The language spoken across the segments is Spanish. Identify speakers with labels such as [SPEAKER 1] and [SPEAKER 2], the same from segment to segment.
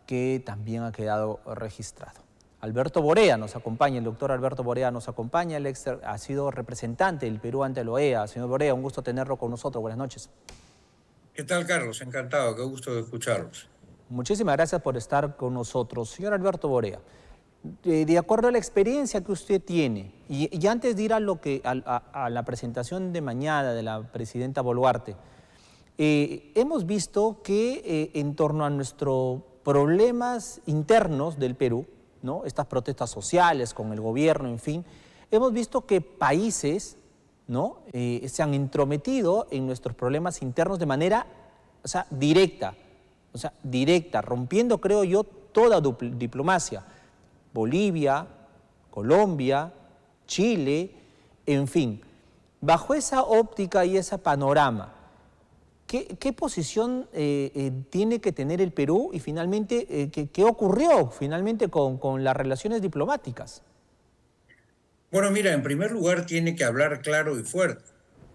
[SPEAKER 1] que también ha quedado registrado. Alberto Borea nos acompaña, el doctor Alberto Borea nos acompaña, ha sido representante del Perú ante la OEA. Señor Borea, un gusto tenerlo con nosotros. Buenas noches.
[SPEAKER 2] ¿Qué tal, Carlos? Encantado, qué gusto de escucharlos.
[SPEAKER 1] Muchísimas gracias por estar con nosotros. Señor Alberto Borea, de acuerdo a la experiencia que usted tiene, y antes de ir a la presentación de mañana de la presidenta Boluarte, hemos visto que en torno a nuestros problemas internos del Perú, ¿no?, estas protestas sociales con el gobierno, en fin, hemos visto que países, ¿no?, se han entrometido en nuestros problemas internos de manera, directa, rompiendo, creo yo, toda diplomacia. Bolivia, Colombia, Chile, en fin. Bajo esa óptica y ese panorama, ¿qué posición tiene que tener el Perú y finalmente qué ocurrió finalmente con las relaciones diplomáticas?
[SPEAKER 2] Bueno, mira, en primer lugar tiene que hablar claro y fuerte.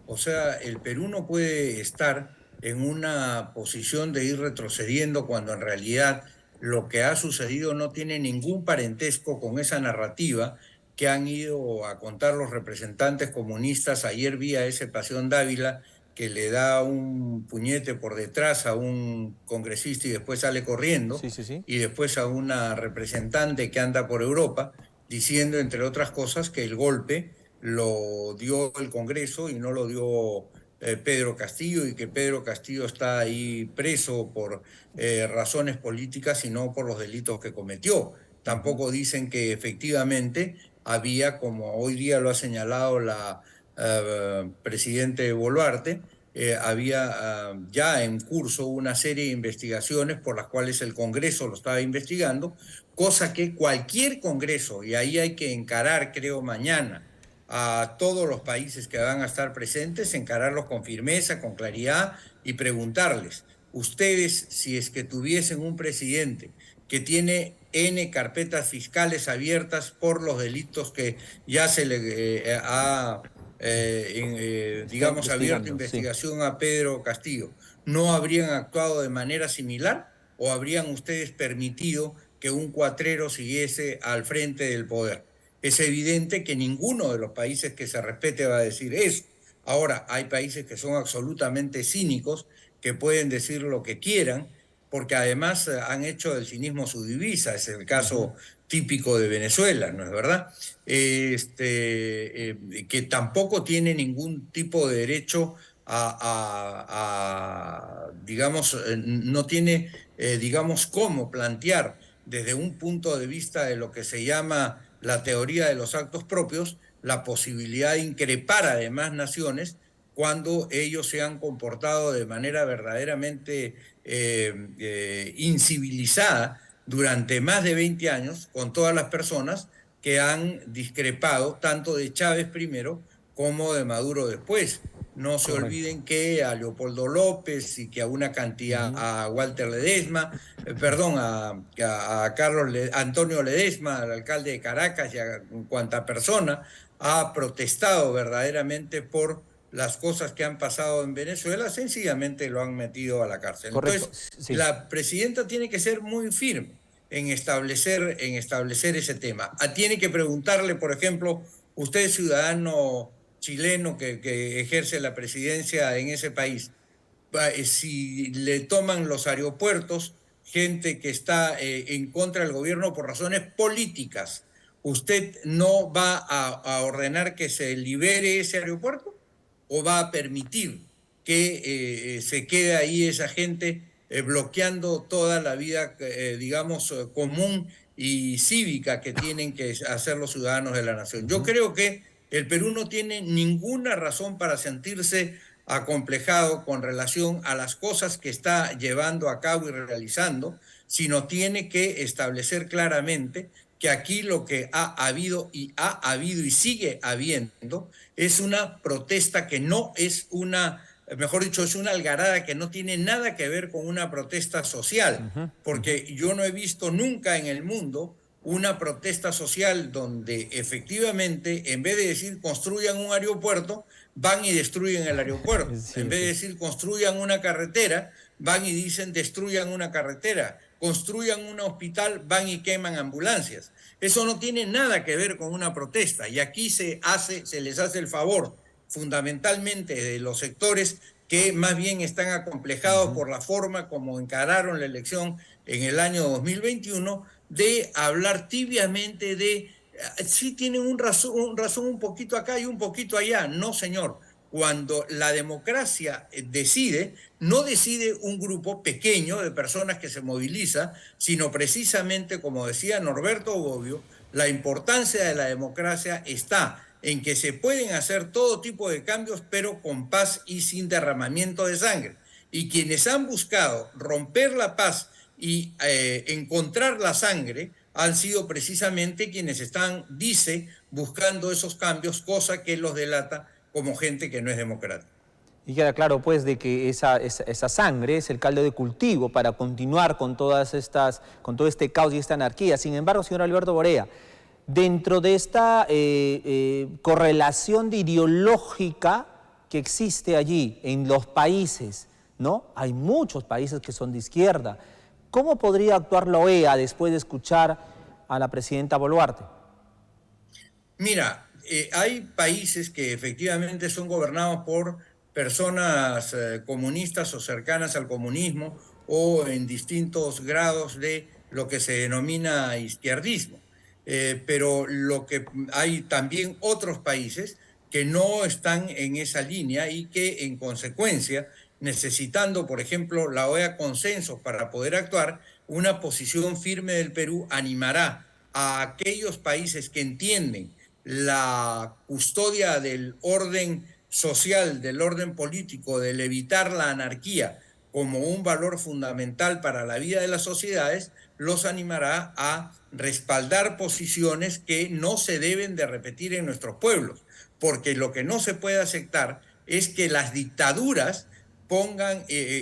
[SPEAKER 2] O sea, el Perú no puede estar en una posición de ir retrocediendo cuando en realidad lo que ha sucedido no tiene ningún parentesco con esa narrativa que han ido a contar los representantes comunistas. Ayer vi a ese Pasión Dávila que le da un puñete por detrás a un congresista y después sale corriendo,
[SPEAKER 1] Sí.
[SPEAKER 2] y después a una representante que anda por Europa diciendo, entre otras cosas, que el golpe lo dio el Congreso y no lo dio Pedro Castillo, y que Pedro Castillo está ahí preso por razones políticas y no por los delitos que cometió. Tampoco dicen que efectivamente había, como hoy día lo ha señalado la presidente Boluarte, había ya en curso una serie de investigaciones por las cuales el Congreso lo estaba investigando, cosa que cualquier Congreso, y ahí hay que encarar, creo, mañana a todos los países que van a estar presentes, encararlos con firmeza, con claridad y preguntarles, ustedes, si es que tuviesen un presidente que tiene N carpetas fiscales abiertas por los delitos que ya se le ha
[SPEAKER 1] Está
[SPEAKER 2] digamos, abierto
[SPEAKER 1] investigando, sí.
[SPEAKER 2] investigación a Pedro Castillo, ¿no habrían actuado de manera similar o habrían ustedes permitido que un cuatrero siguiese al frente del poder? Es evidente que ninguno de los países que se respete va a decir eso. Ahora, hay países que son absolutamente cínicos, que pueden decir lo que quieran, porque además han hecho del cinismo su divisa. Es el caso típico de Venezuela, ¿no es verdad? Que tampoco tiene ningún tipo de derecho digamos, no tiene, digamos, cómo plantear desde un punto de vista de lo que se llama la teoría de los actos propios, la posibilidad de increpar a demás naciones cuando ellos se han comportado de manera verdaderamente incivilizada durante más de 20 años con todas las personas que han discrepado tanto de Chávez primero como de Maduro después. No se
[SPEAKER 1] Correcto.
[SPEAKER 2] olviden que a Leopoldo López y que a una cantidad, a Walter Ledesma, perdón, a Antonio Ledesma, al alcalde de Caracas, y a cuanta persona ha protestado verdaderamente por las cosas que han pasado en Venezuela, sencillamente lo han metido a la cárcel.
[SPEAKER 1] Correcto,
[SPEAKER 2] Entonces,
[SPEAKER 1] sí.
[SPEAKER 2] la presidenta tiene que ser muy firme en establecer ese tema. Tiene que preguntarle, por ejemplo, usted es ciudadano chileno que ejerce la presidencia en ese país, si le toman los aeropuertos gente que está en contra del gobierno por razones políticas, ¿usted no va a ordenar que se libere ese aeropuerto o va a permitir que se quede ahí esa gente bloqueando toda la vida, digamos, común y cívica que tienen que hacer los ciudadanos de la nación? Yo creo que el Perú no tiene ninguna razón para sentirse acomplejado con relación a las cosas que está llevando a cabo y realizando, sino tiene que establecer claramente que aquí lo que ha habido y sigue habiendo es una protesta que no es una, mejor dicho, es una algarada que no tiene nada que ver con una protesta social, porque yo no he visto nunca en el mundo una protesta social donde efectivamente, en vez de decir construyan un aeropuerto, van y destruyen el aeropuerto. En vez de decir construyan una carretera, van y dicen destruyan una carretera. construyan un hospital, van y queman ambulancias. Eso no tiene nada que ver con una protesta. Y aquí se les hace el favor, fundamentalmente de los sectores que más bien están acomplejados por la forma como encararon la elección en el año 2021, de hablar tibiamente de, sí tienen un razón un poquito acá y un poquito allá. No, señor. Cuando la democracia decide, no decide un grupo pequeño de personas que se moviliza, sino precisamente, como decía Norberto Bobbio, la importancia de la democracia está en que se pueden hacer todo tipo de cambios, pero con paz y sin derramamiento de sangre. Y quienes han buscado romper la paz y encontrar la sangre han sido precisamente quienes están, dice, buscando esos cambios, cosa que los delata como gente que no es democrática.
[SPEAKER 1] Y queda claro, pues, de que esa sangre es el caldo de cultivo para continuar con todo este caos y esta anarquía. Sin embargo, señor Alberto Borea, dentro de esta correlación ideológica que existe allí en los países, ¿no? Hay muchos países que son de izquierda. ¿Cómo podría actuar la OEA después de escuchar a la presidenta Boluarte?
[SPEAKER 2] Mira, hay países que efectivamente son gobernados por personas comunistas o cercanas al comunismo o en distintos grados de lo que se denomina izquierdismo. Pero hay también otros países que no están en esa línea y que en consecuencia, necesitando, por ejemplo, la OEA consensos para poder actuar, una posición firme del Perú animará a aquellos países que entienden la custodia del orden social, del orden político, del evitar la anarquía como un valor fundamental para la vida de las sociedades, los animará a respaldar posiciones que no se deben de repetir en nuestros pueblos, porque lo que no se puede aceptar es que las dictaduras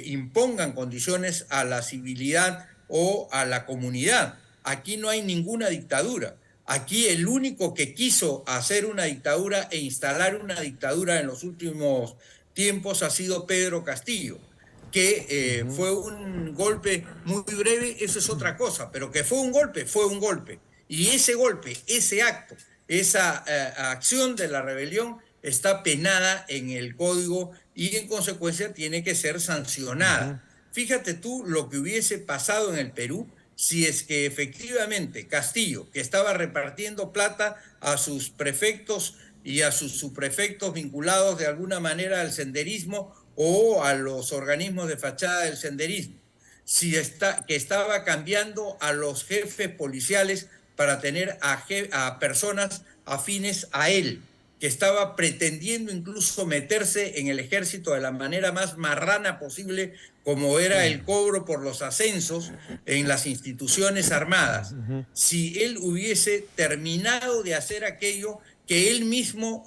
[SPEAKER 2] impongan condiciones a la civilidad o a la comunidad. Aquí no hay ninguna dictadura. Aquí el único que quiso hacer una dictadura e instalar una dictadura en los últimos tiempos ha sido Pedro Castillo, que fue un golpe muy breve, eso es otra cosa, pero que fue un golpe, fue un golpe. Y ese golpe, ese acto, esa acción de la rebelión está penada en el código y en consecuencia tiene que ser sancionada. Fíjate tú lo que hubiese pasado en el Perú si es que efectivamente Castillo, que estaba repartiendo plata a sus prefectos y a sus subprefectos vinculados de alguna manera al senderismo o a los organismos de fachada del senderismo, que estaba cambiando a los jefes policiales para tener a personas afines a él, que estaba pretendiendo incluso meterse en el ejército de la manera más marrana posible, como era el cobro por los ascensos en las instituciones armadas. Si él hubiese terminado de hacer aquello que él mismo,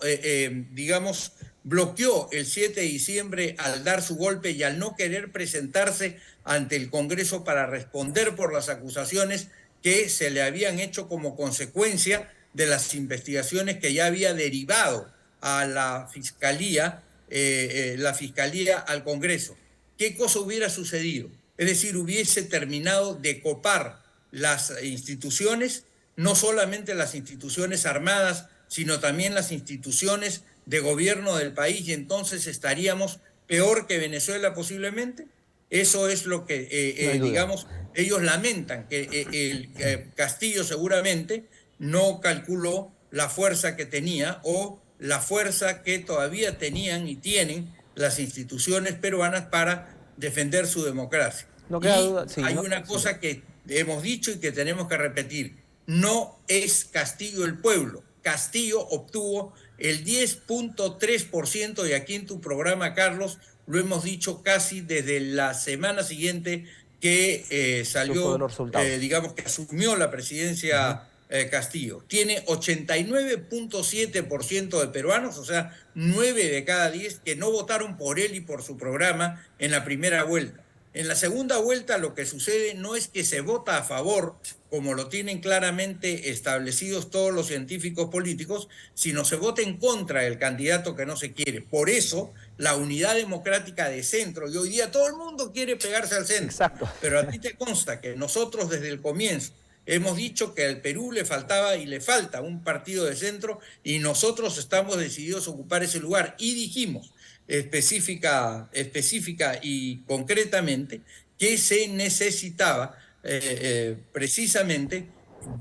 [SPEAKER 2] digamos, bloqueó el 7 de diciembre al dar su golpe y al no querer presentarse ante el Congreso para responder por las acusaciones que se le habían hecho como consecuencia de las investigaciones que ya había derivado a la Fiscalía al Congreso. ¿Qué cosa hubiera sucedido? Es decir, hubiese terminado de copar las instituciones, no solamente las instituciones armadas, sino también las instituciones de gobierno del país, y entonces estaríamos peor que Venezuela posiblemente. Eso es lo que, digamos, ellos lamentan, que Castillo seguramente no calculó la fuerza que tenía o la fuerza que todavía tenían y tienen las instituciones peruanas para defender su democracia.
[SPEAKER 1] No queda duda. Sí,
[SPEAKER 2] hay una cosa que hemos dicho y que tenemos que repetir: no es Castillo el pueblo. Castillo obtuvo el 10.3% y aquí en tu programa, Carlos, lo hemos dicho casi desde la semana siguiente que salió, digamos que asumió la presidencia Castillo. Tiene 89.7% de peruanos, o sea, 9 de cada 10 que no votaron por él y por su programa en la primera vuelta. En la segunda vuelta lo que sucede no es que se vota a favor, como lo tienen claramente establecidos todos los científicos políticos, sino se vota en contra del candidato que no se quiere. Por eso la unidad democrática de centro, y hoy día todo el mundo quiere pegarse al centro.
[SPEAKER 1] Exacto.
[SPEAKER 2] Pero a ti te consta que nosotros desde el comienzo hemos dicho que al Perú le faltaba y le falta un partido de centro, y nosotros estamos decididos a ocupar ese lugar, y dijimos específica y concretamente que se necesitaba precisamente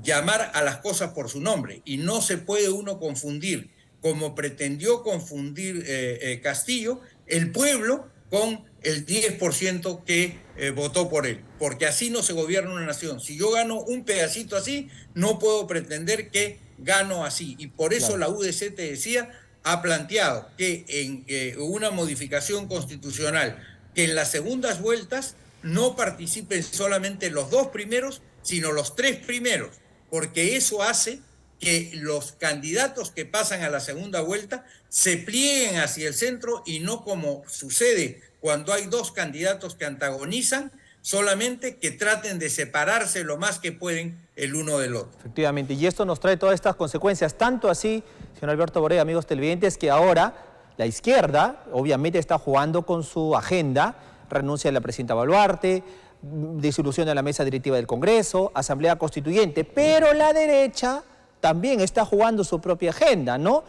[SPEAKER 2] llamar a las cosas por su nombre, y no se puede uno confundir, como pretendió confundir Castillo, el pueblo con el 10% que votó por él, porque así no se gobierna una nación. Si yo gano un pedacito así, no puedo pretender que gano así, y por eso la UDC, te decía, ha planteado que en una modificación constitucional, que en las segundas vueltas no participen solamente los 2 primeros, sino los 3 primeros, porque eso hace que los candidatos que pasan a la segunda vuelta se plieguen hacia el centro, y no como sucede cuando hay 2 candidatos que antagonizan, solamente que traten de separarse lo más que pueden el uno del otro.
[SPEAKER 1] Efectivamente, y esto nos trae todas estas consecuencias, tanto así, señor Alberto Borea, amigos televidentes, que ahora la izquierda obviamente está jugando con su agenda, renuncia a la presidenta Boluarte, disolución de la mesa directiva del Congreso, asamblea constituyente, pero la derecha también está jugando su propia agenda, ¿no?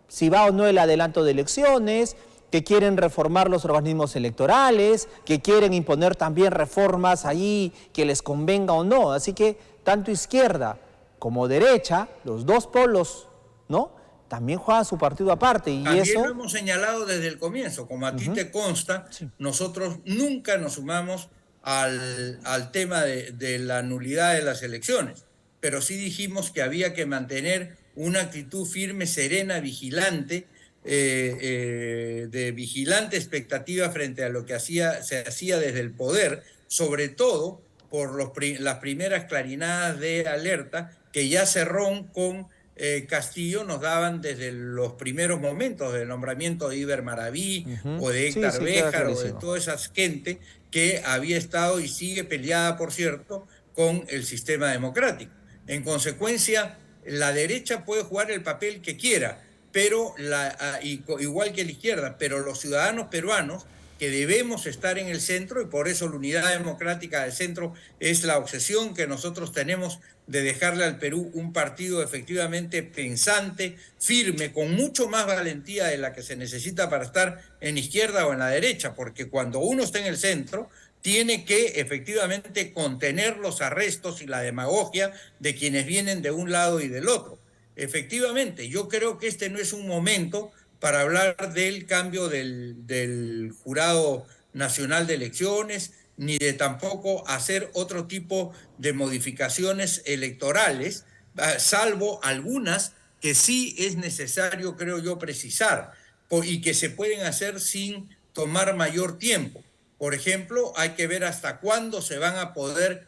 [SPEAKER 1] Si va o no el adelanto de elecciones, que quieren reformar los organismos electorales, que quieren imponer también reformas ahí que les convenga o no. Así que tanto izquierda como derecha, los 2 polos, ¿no?, también juegan su partido aparte. Y
[SPEAKER 2] también
[SPEAKER 1] eso
[SPEAKER 2] lo hemos señalado desde el comienzo. Como a ti te consta, nosotros nunca nos sumamos al tema de la nulidad de las elecciones, pero sí dijimos que había que mantener una actitud firme, serena, vigilante, de vigilante expectativa frente a lo que se hacía desde el poder, sobre todo por las primeras clarinadas de alerta que ya Cerrón con Castillo nos daban desde los primeros momentos del nombramiento de Iber Maraví o de Héctor Béjar o de toda esa gente que había estado y sigue peleada, por cierto, con el sistema democrático. En consecuencia, la derecha puede jugar el papel que quiera, pero igual que la izquierda, pero los ciudadanos peruanos que debemos estar en el centro, y por eso la unidad democrática del centro es la obsesión que nosotros tenemos de dejarle al Perú un partido efectivamente pensante, firme, con mucho más valentía de la que se necesita para estar en izquierda o en la derecha, porque cuando uno está en el centro tiene que efectivamente contener los arrestos y la demagogia de quienes vienen de un lado y del otro. Efectivamente, yo creo que este no es un momento para hablar del cambio del Jurado Nacional de Elecciones, ni de tampoco hacer otro tipo de modificaciones electorales, salvo algunas que sí es necesario, creo yo, precisar, y que se pueden hacer sin tomar mayor tiempo. Por ejemplo, hay que ver hasta cuándo se van a poder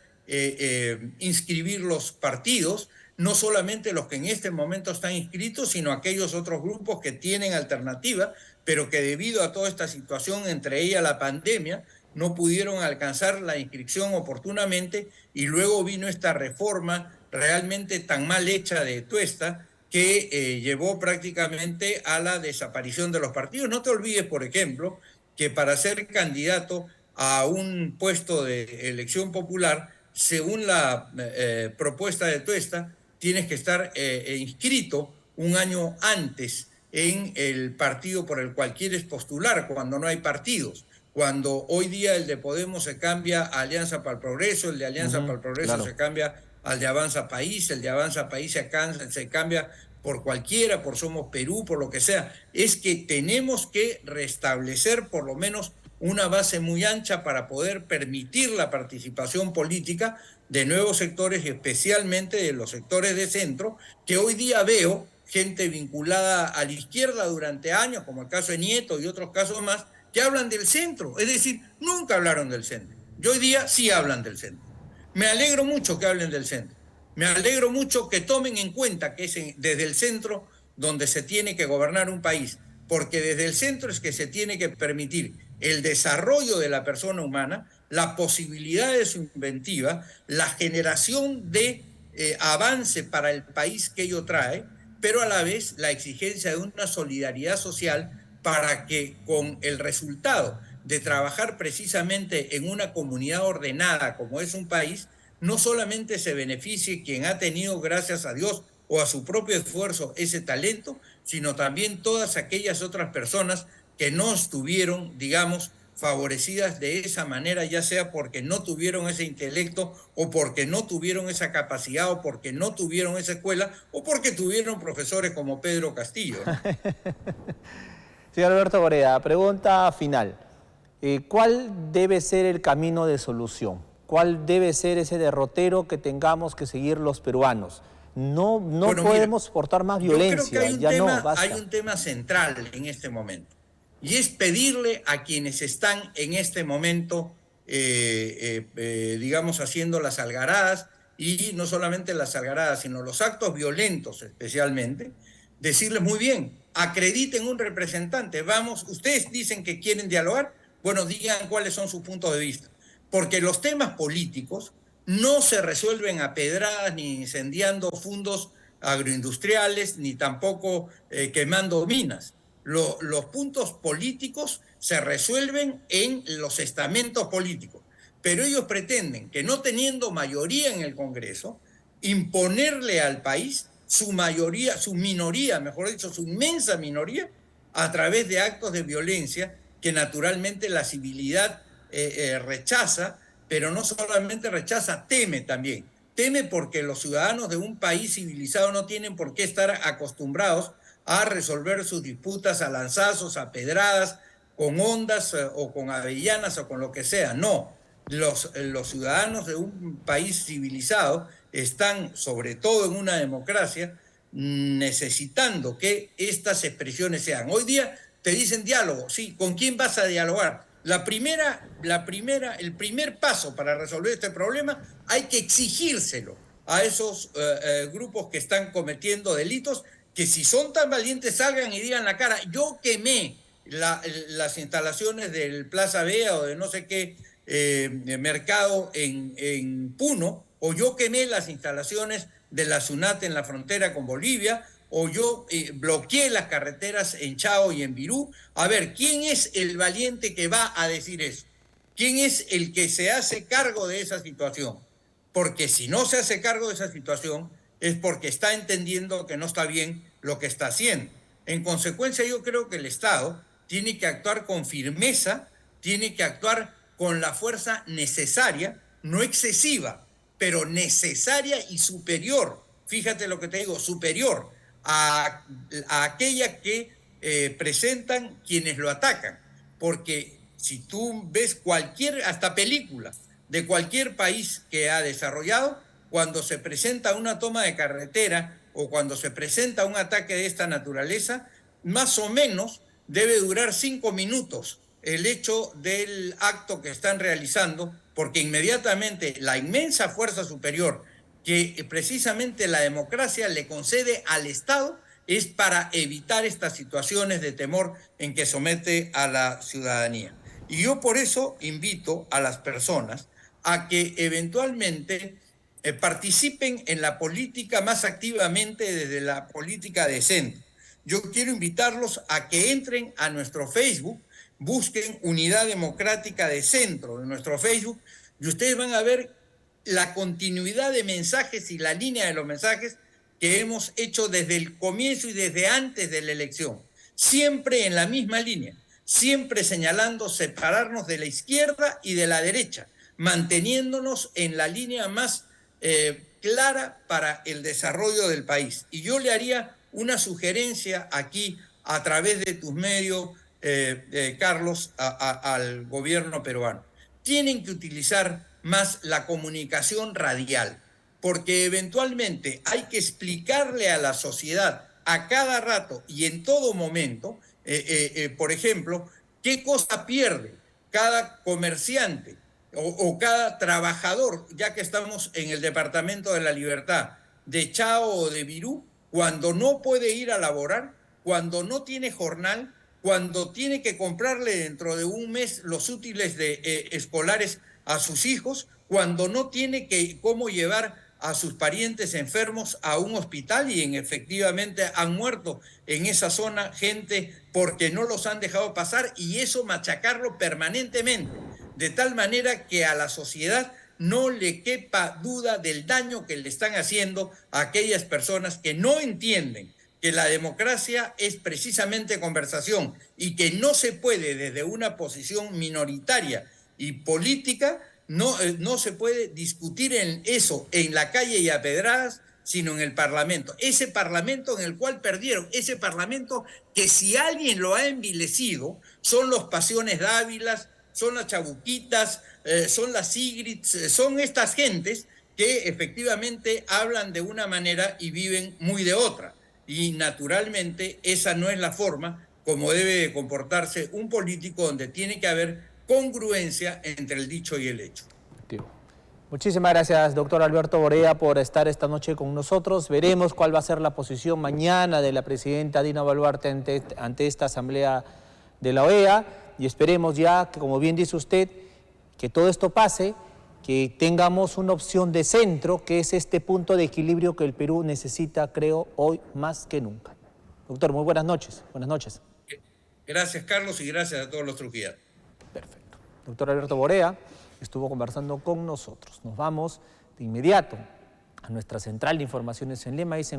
[SPEAKER 2] inscribir los partidos, no solamente los que en este momento están inscritos, sino aquellos otros grupos que tienen alternativa, pero que debido a toda esta situación, entre ellas la pandemia, no pudieron alcanzar la inscripción oportunamente, y luego vino esta reforma realmente tan mal hecha de Tuesta que llevó prácticamente a la desaparición de los partidos. No te olvides, por ejemplo, que para ser candidato a un puesto de elección popular, según la propuesta de Tuesta, tienes que estar inscrito un año antes en el partido por el cual quieres postular, cuando no hay partidos. Cuando hoy día el de Podemos se cambia a Alianza para el Progreso, el de Alianza para el Progreso se cambia al de Avanza País, el de Avanza País se cambia por cualquiera, por Somos Perú, por lo que sea. Es que tenemos que restablecer por lo menos una base muy ancha para poder permitir la participación política de nuevos sectores, y especialmente de los sectores de centro, que hoy día veo gente vinculada a la izquierda durante años, como el caso de Nieto y otros casos más, que hablan del centro. Es decir, nunca hablaron del centro. Y hoy día sí hablan del centro. Me alegro mucho que hablen del centro. Me alegro mucho que tomen en cuenta que es desde el centro donde se tiene que gobernar un país, porque desde el centro es que se tiene que permitir el desarrollo de la persona humana, la posibilidad de su inventiva, la generación de avance para el país que ello trae, pero a la vez la exigencia de una solidaridad social para que con el resultado de trabajar precisamente en una comunidad ordenada como es un país, no solamente se beneficie quien ha tenido, gracias a Dios o a su propio esfuerzo, ese talento, sino también todas aquellas otras personas que no estuvieron, digamos, favorecidas de esa manera, ya sea porque no tuvieron ese intelecto o porque no tuvieron esa capacidad o porque no tuvieron esa escuela o porque tuvieron profesores como Pedro Castillo, ¿no?
[SPEAKER 1] Señor Alberto Borea, pregunta final. ¿Cuál debe ser el camino de solución? ¿Cuál debe ser ese derrotero que tengamos que seguir los peruanos? No bueno, podemos soportar más violencia.
[SPEAKER 2] Hay un tema central en este momento, y es pedirle a quienes están en este momento, digamos, haciendo las algaradas, y no solamente las algaradas, sino los actos violentos especialmente, decirles muy bien, acrediten un representante, vamos, ustedes dicen que quieren dialogar, bueno, digan cuáles son sus puntos de vista, porque los temas políticos no se resuelven a pedradas ni incendiando fundos agroindustriales, ni tampoco quemando minas. Los puntos políticos se resuelven en los estamentos políticos, pero ellos pretenden que, no teniendo mayoría en el Congreso, imponerle al país su mayoría, su minoría, mejor dicho, su inmensa minoría, a través de actos de violencia que naturalmente la civilidad rechaza, pero no solamente rechaza, teme también. Teme porque los ciudadanos de un país civilizado no tienen por qué estar acostumbrados a resolver sus disputas a lanzazos, a pedradas, con ondas o con avellanas o con lo que sea. No, los ciudadanos de un país civilizado están, sobre todo en una democracia, necesitando que estas expresiones sean. Hoy día te dicen diálogo, sí, ¿con quién vas a dialogar? El primer paso para resolver este problema hay que exigírselo a esos grupos que están cometiendo delitos, que si son tan valientes salgan y digan la cara, yo quemé las instalaciones del Plaza Vea o de no sé qué mercado en Puno, o yo quemé las instalaciones de la SUNAT en la frontera con Bolivia, o yo bloqueé las carreteras en Chao y en Virú. A ver, ¿quién es el valiente que va a decir eso? ¿Quién es el que se hace cargo de esa situación? Porque si no se hace cargo de esa situación es porque está entendiendo que no está bien lo que está haciendo. En consecuencia, yo creo que el Estado tiene que actuar con firmeza, tiene que actuar con la fuerza necesaria, no excesiva, pero necesaria y superior. Fíjate lo que te digo, superior a aquella que presentan quienes lo atacan. Porque si tú ves cualquier, hasta película de cualquier país que ha desarrollado, cuando se presenta una toma de carretera o cuando se presenta un ataque de esta naturaleza, más o menos debe durar 5 minutos el hecho del acto que están realizando, porque inmediatamente la inmensa fuerza superior que precisamente la democracia le concede al Estado es para evitar estas situaciones de temor en que somete a la ciudadanía. Y yo por eso invito a las personas a que eventualmente participen en la política más activamente desde la política de centro. Yo quiero invitarlos a que entren a nuestro Facebook, busquen Unidad Democrática de Centro en nuestro Facebook, y ustedes van a ver la continuidad de mensajes y la línea de los mensajes que hemos hecho desde el comienzo y desde antes de la elección. Siempre en la misma línea, siempre señalando separarnos de la izquierda y de la derecha, manteniéndonos en la línea más clara para el desarrollo del país. Y yo le haría una sugerencia aquí a través de tus medios, Carlos, al gobierno peruano. Tienen que utilizar más la comunicación radial, porque eventualmente hay que explicarle a la sociedad a cada rato y en todo momento, por ejemplo, qué cosa pierde cada comerciante o cada trabajador, ya que estamos en el Departamento de la Libertad, de Chao o de Virú, cuando no puede ir a laborar, cuando no tiene jornal, cuando tiene que comprarle dentro de un mes los útiles escolares a sus hijos, cuando no tiene cómo llevar a sus parientes enfermos a un hospital y efectivamente han muerto en esa zona gente porque no los han dejado pasar, y eso machacarlo permanentemente, de tal manera que a la sociedad no le quepa duda del daño que le están haciendo a aquellas personas que no entienden que la democracia es precisamente conversación y que no se puede desde una posición minoritaria y política, no se puede discutir en eso en la calle y a pedradas, sino en el Parlamento. Ese Parlamento en el cual perdieron, ese Parlamento que si alguien lo ha envilecido, son los Pasiones Dávilas, son las Chabuquitas, son las Sigrids, son estas gentes que efectivamente hablan de una manera y viven muy de otra. Y naturalmente esa no es la forma como debe comportarse un político, donde tiene que haber congruencia entre el dicho y el hecho.
[SPEAKER 1] Muchísimas gracias, doctor Alberto Borea, por estar esta noche con nosotros. Veremos cuál va a ser la posición mañana de la presidenta Dina Boluarte ante esta asamblea de la OEA, y esperemos ya que, como bien dice usted, que todo esto pase, que tengamos una opción de centro, que es este punto de equilibrio que el Perú necesita, creo, hoy más que nunca. Doctor, muy buenas noches. Buenas noches.
[SPEAKER 2] Gracias, Carlos, y gracias a todos los trujillanos.
[SPEAKER 1] Perfecto. Doctor Alberto Borea estuvo conversando con nosotros. Nos vamos de inmediato a nuestra central de informaciones en Lima y se encuentra